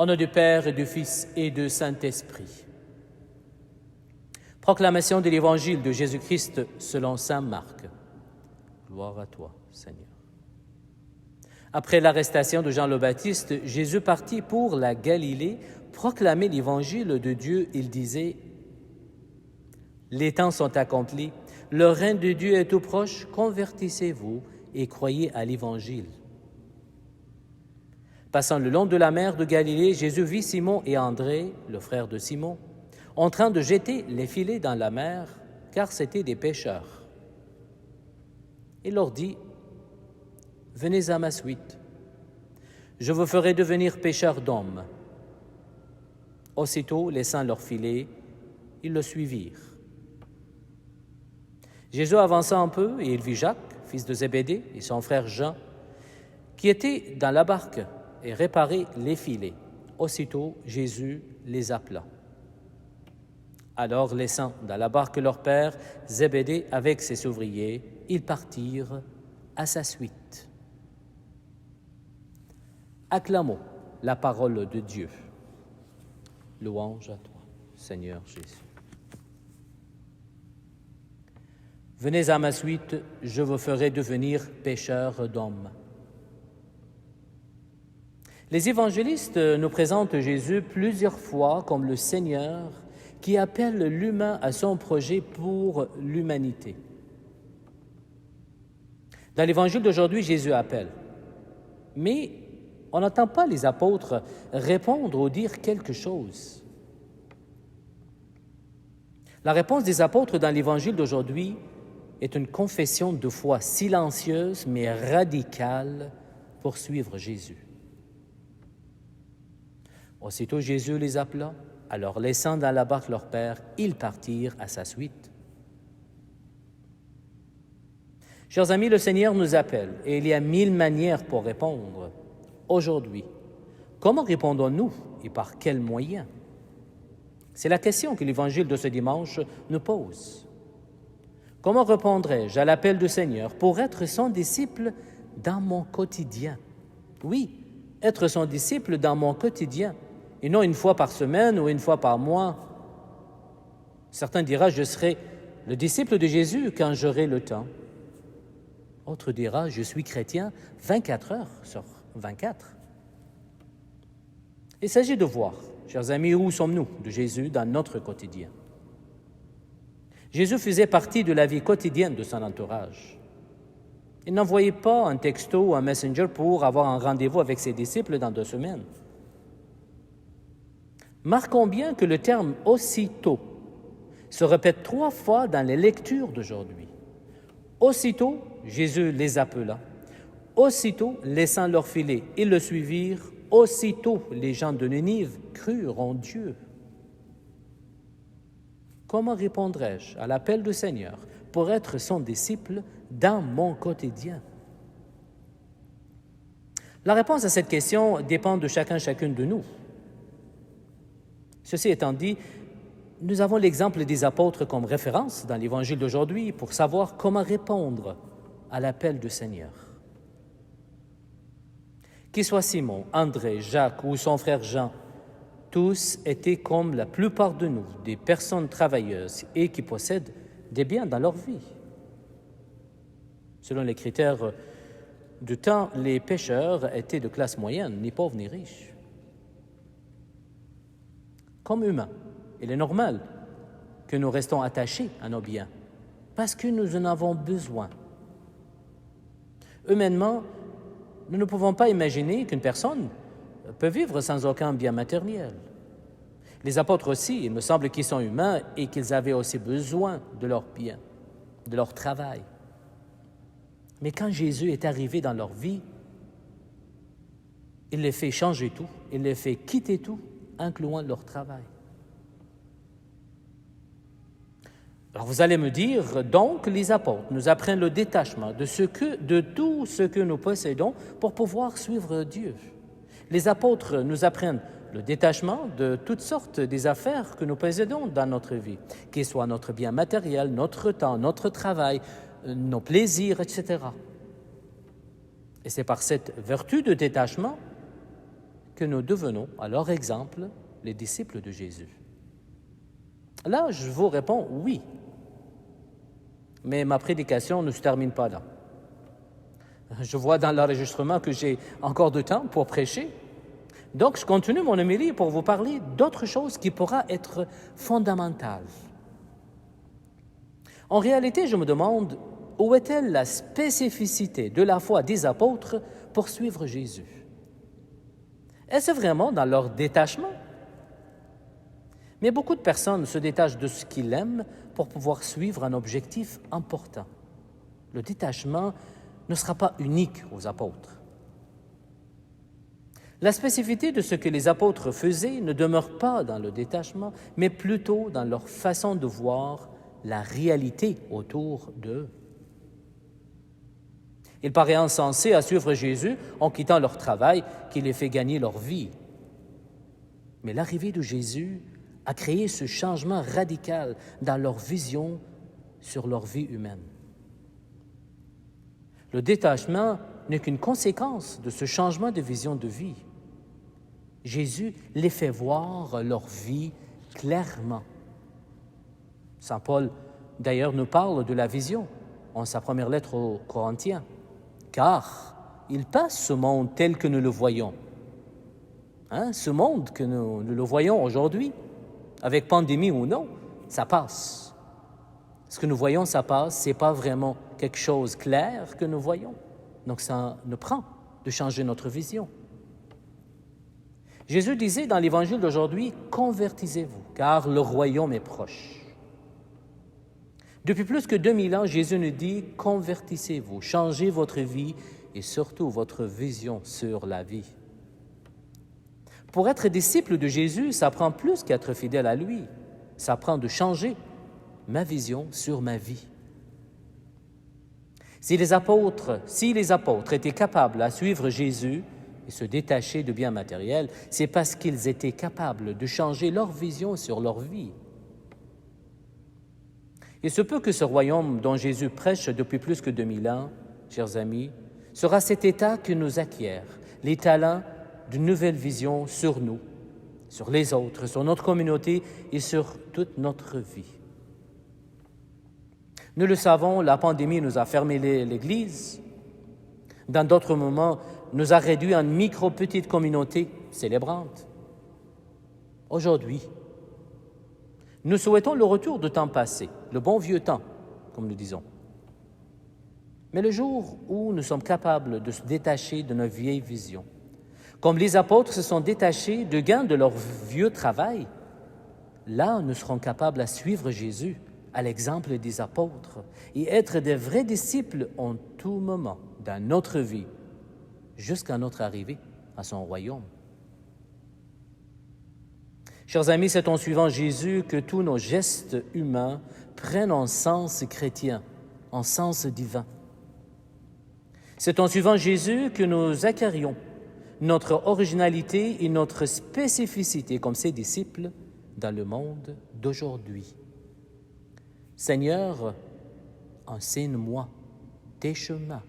Au nom du Père et du Fils et du Saint-Esprit. Proclamation de l'Évangile de Jésus-Christ selon saint Marc. Gloire à toi, Seigneur. Après l'arrestation de Jean le Baptiste, Jésus partit pour la Galilée proclamer l'Évangile de Dieu. Il disait : Les temps sont accomplis, le règne de Dieu est tout proche, convertissez-vous et croyez à l'Évangile. Passant le long de la mer de Galilée, Jésus vit Simon et André, le frère de Simon, en train de jeter les filets dans la mer, car c'étaient des pêcheurs. Il leur dit : Venez à ma suite, je vous ferai devenir pêcheurs d'hommes. Aussitôt, laissant leurs filets, ils le suivirent. Jésus avança un peu et il vit Jacques, fils de Zébédée, et son frère Jean, qui étaient dans la barque et réparaient les filets. Aussitôt, Jésus les appela. Alors, laissant dans la barque leur père, Zébédée avec ses ouvriers, ils partirent à sa suite. Acclamons la parole de Dieu. Louange à toi, Seigneur Jésus. Venez à ma suite, je vous ferai devenir pêcheurs d'hommes. Les évangélistes nous présentent Jésus plusieurs fois comme le Seigneur qui appelle l'humain à son projet pour l'humanité. Dans l'évangile d'aujourd'hui, Jésus appelle. Mais on n'entend pas les apôtres répondre ou dire quelque chose. La réponse des apôtres dans l'évangile d'aujourd'hui est une confession de foi silencieuse mais radicale pour suivre Jésus. Aussitôt Jésus les appela, alors laissant dans la barque leur père, ils partirent à sa suite. Chers amis, le Seigneur nous appelle et il y a 1000 manières pour répondre. Aujourd'hui, comment répondons-nous et par quels moyens? C'est la question que l'Évangile de ce dimanche nous pose. Comment répondrai-je à l'appel du Seigneur pour être son disciple dans mon quotidien? Oui, être son disciple dans mon quotidien, et non une fois par semaine ou une fois par mois. Certains diront, je serai le disciple de Jésus quand j'aurai le temps. Autre dira, je suis chrétien 24 heures sur 24. Il s'agit de voir, chers amis, où sommes-nous de Jésus dans notre quotidien. Jésus faisait partie de la vie quotidienne de son entourage. Il n'envoyait pas un texto ou un messenger pour avoir un rendez-vous avec ses disciples dans 2 semaines. Marquons bien que le terme « aussitôt » se répète 3 fois dans les lectures d'aujourd'hui. Aussitôt, Jésus les appela. Aussitôt, laissant leurs filets, ils le suivirent. Aussitôt, les gens de Ninive crurent en Dieu. Comment répondrai-je à l'appel du Seigneur pour être son disciple dans mon quotidien? La réponse à cette question dépend de chacune de nous. Ceci étant dit, nous avons l'exemple des apôtres comme référence dans l'Évangile d'aujourd'hui pour savoir comment répondre à l'appel du Seigneur. Qu'il soit Simon, André, Jacques ou son frère Jean, tous étaient comme la plupart de nous, des personnes travailleuses et qui possèdent des biens dans leur vie. Selon les critères du temps, les pêcheurs étaient de classe moyenne, ni pauvres ni riches. Comme humains, il est normal que nous restons attachés à nos biens parce que nous en avons besoin. Humainement, nous ne pouvons pas imaginer qu'une personne peut vivre sans aucun bien matériel. Les apôtres aussi, il me semble qu'ils sont humains et qu'ils avaient aussi besoin de leurs biens, de leur travail. Mais quand Jésus est arrivé dans leur vie, il les fait changer tout, il les fait quitter tout, incluant leur travail. Alors vous allez me dire, donc les apôtres nous apprennent le détachement de tout ce que nous possédons pour pouvoir suivre Dieu. Les apôtres nous apprennent le détachement de toutes sortes des affaires que nous possédons dans notre vie, qu'ils soient notre bien matériel, notre temps, notre travail, nos plaisirs, etc. Et c'est par cette vertu de détachement que nous devenons, à leur exemple, les disciples de Jésus? Là, je vous réponds oui. Mais ma prédication ne se termine pas là. Je vois dans l'enregistrement que j'ai encore du temps pour prêcher. Donc, je continue mon homélie pour vous parler d'autre chose qui pourra être fondamentale. En réalité, je me demande, où est-elle la spécificité de la foi des apôtres pour suivre Jésus? Est-ce vraiment dans leur détachement? Mais beaucoup de personnes se détachent de ce qu'ils aiment pour pouvoir suivre un objectif important. Le détachement ne sera pas unique aux apôtres. La spécificité de ce que les apôtres faisaient ne demeure pas dans le détachement, mais plutôt dans leur façon de voir la réalité autour d'eux. Il paraît insensé à suivre Jésus en quittant leur travail qui les fait gagner leur vie. Mais l'arrivée de Jésus a créé ce changement radical dans leur vision sur leur vie humaine. Le détachement n'est qu'une conséquence de ce changement de vision de vie. Jésus les fait voir leur vie clairement. Saint Paul, d'ailleurs, nous parle de la vision en sa première lettre aux Corinthiens. Car il passe ce monde tel que nous le voyons. Ce monde que nous le voyons aujourd'hui, avec pandémie ou non, ça passe. Ce que nous voyons, ça passe, ce n'est pas vraiment quelque chose de clair que nous voyons. Donc ça nous prend de changer notre vision. Jésus disait dans l'Évangile d'aujourd'hui, « Convertissez-vous, car le royaume est proche. » Depuis plus que 2000 ans, Jésus nous dit « Convertissez-vous, changez votre vie et surtout votre vision sur la vie. » Pour être disciple de Jésus, ça prend plus qu'être fidèle à lui. Ça prend de changer ma vision sur ma vie. Si les apôtres étaient capables à suivre Jésus et se détacher de biens matériels, c'est parce qu'ils étaient capables de changer leur vision sur leur vie. Il se peut que ce royaume dont Jésus prêche depuis plus que 2000 ans, chers amis, sera cet état que nous acquiert, les talents d'une nouvelle vision sur nous, sur les autres, sur notre communauté et sur toute notre vie. Nous le savons, la pandémie nous a fermé l'Église. Dans d'autres moments, nous a réduits en micro-petite communauté célébrante. Aujourd'hui, nous souhaitons le retour de temps passé, le bon vieux temps, comme nous disons. Mais le jour où nous sommes capables de se détacher de nos vieilles visions, comme les apôtres se sont détachés de gains de leur vieux travail, là, nous serons capables à suivre Jésus à l'exemple des apôtres et être des vrais disciples en tout moment dans notre vie, jusqu'à notre arrivée à son royaume. Chers amis, c'est en suivant Jésus que tous nos gestes humains prennent un sens chrétien, un sens divin. C'est en suivant Jésus que nous acquérions notre originalité et notre spécificité comme ses disciples dans le monde d'aujourd'hui. Seigneur, enseigne-moi tes chemins